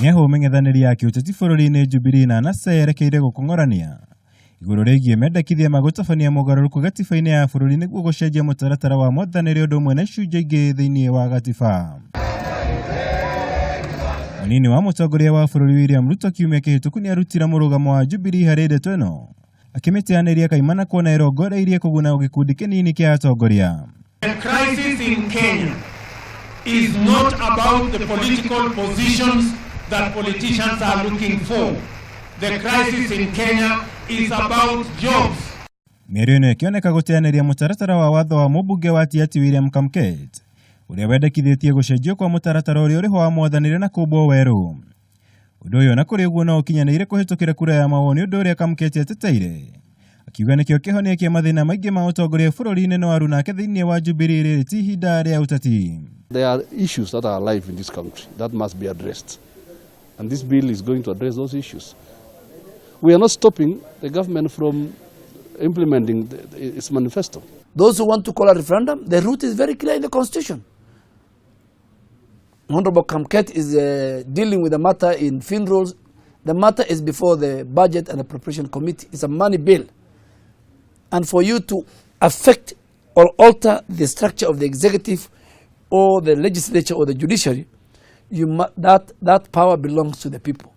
Nĩaho meng'ethanĩri ya kĩũteti bũrũri-inĩ Jubilee na NASA yerekeire gũkũng'orania igũrũ rĩgiĩ mendekithia ma gũtabania mogarũrũku gatiba-inĩ ya bũrũri nĩguo gũcenjia mũtaratara wa mwathanĩre ũndũ ũmwe na icunjĩ ingĩ thĩinĩ wa gatiba. Mũnini wa mũtongoria wa bũrũri William Ruto kiumia kĩhĩtũku nĩarutire mũrũgamo wa Jubilee harĩ ndeto ĩno, akĩmĩteanĩria kaimana kuona ĩrongoreirie kũguna gĩkundi kĩnini kĩa atongoria. The crisis in Kenya is not about the political positions that politicians are looking for. The crisis in Kenya is about jobs. Mĩario ĩno ĩkĩoneka gũteanĩria mũtaratara wa watho wa mũmbunge wa Tiaty William Kamket, ũrĩa wendekithĩtie gũcenjio kwa mũtaratara ũrĩa ũrĩ ho wa mwathanĩre na kũmbwo werũ. Ũndũ ũyũ na kũrĩ ũguo no ũkinyanĩire kũhĩtũkĩra kura ya mawoni, ũndũ ũrĩa Kamket eteteire, akiuga nĩkĩo kĩhoniekie mathĩna maingĩ ma ũtongoria bũrũri-inĩ no aru nake thĩinĩ wa Jubilee rĩrĩ ti ihinda rĩa ũteti. There are issues that are alive in this country that must be addressed. And this bill is going to address those issues. We are not stopping the government from implementing its manifesto. Those who want to call a referendum, the route is very clear in the Constitution. Honorable Kamket is dealing with the matter in FinRules. The matter is before the Budget and Appropriation Committee. It's a money bill. And for you to affect or alter the structure of the executive or the legislature or the judiciary, that power belongs to the people.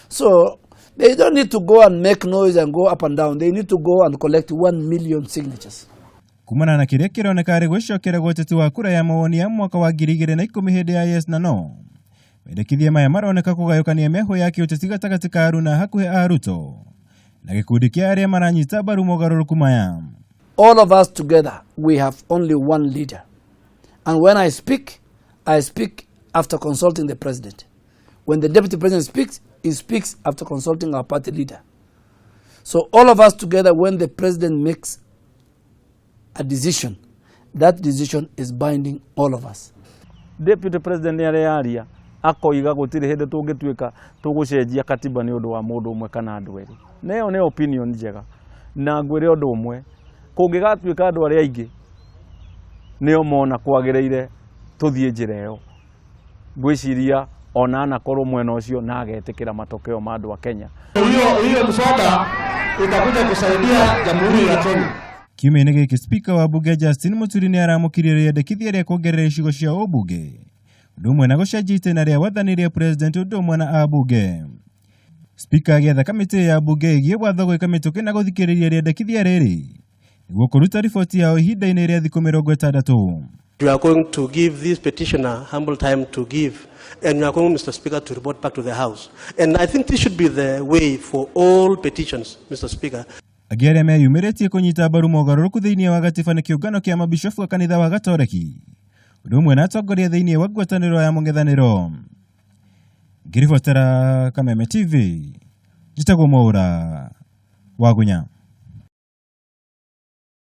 So they don't need to go and make noise and go up and down. They need to go and collect 1 million signatures. Kumana na kĩrĩa kĩroneka arĩ gwĩcokera gwa ũteti wa kura ya mawoni ya mwaka wa 2010 hĩndĩ ya yes na no, mendekithia maya maroneka kũgayũkania mĩahũ ya kĩũteti gatagatĩ ka Aruna hakuhĩ a Ruto na gĩkundi kĩa arĩa maranyita mbaru mogarũrũku maya. All of us together, we have only one leader. And when I speak after consulting the president. When the deputy president speaks, he speaks after consulting our party leader. So all of us together, when the president makes a decision, that decision is binding all of us. Deputy president nĩarearia akoiga gũtirĩ hĩndĩ tũngĩtuĩka tũgũcenjia katiba nĩ ũndũ wa mũndũ ũmwe kana andũ erĩ. Nĩyo nĩ opinion njega. Na ngwĩre ũndũ ũmwe, kũngĩgatuĩka andũ arĩa aingĩ nĩo mona kwagĩrĩire tũthiĩ njĩra ĩyo, ngwĩciria ona anakorwo mwena ũcio na agetĩkĩra matokeo ma andũ a Kenya. Hiyo mswada utakuja kusaidia Jamhuri ya Kenya. Kiumia-inĩ gĩkĩ Speaker wa bunge Justin Muturi nĩaramũkĩrire rĩendekithia rĩa kuongerera icigo cia ũmbunge, ũndũ ũmwe na gũcenjia itĩna rĩa wathani rĩa president ũndũ ũmwe na ambunge. Speaker agĩetha kamĩtĩ ya bunge ĩgiĩ watho gwĩka mĩtũkĩ na gũthikĩrĩria rĩendekithia rĩrĩ nĩguo kũruta riboti yao ihinda-inĩ rĩa thikũ 60. We are going to give this petitioner humble time to give, and we are going, Mr. Speaker, to report back to the House. And I think this should be the way for all petitions, Mr. Speaker. Angĩ arĩa meyumĩrĩtie kũnyita mbaru mogarũrũku thĩinĩ wa gatiba nĩ kĩũngano kĩa mabishofu wa kanitha wa Gatoreki, ũndũ ũmwe na atongoria thĩinĩ wa ngwatanĩro ya mũng'ethanĩro. Ngĩribotera Kameme TV, njĩtagwo Mwaura wa Gunya.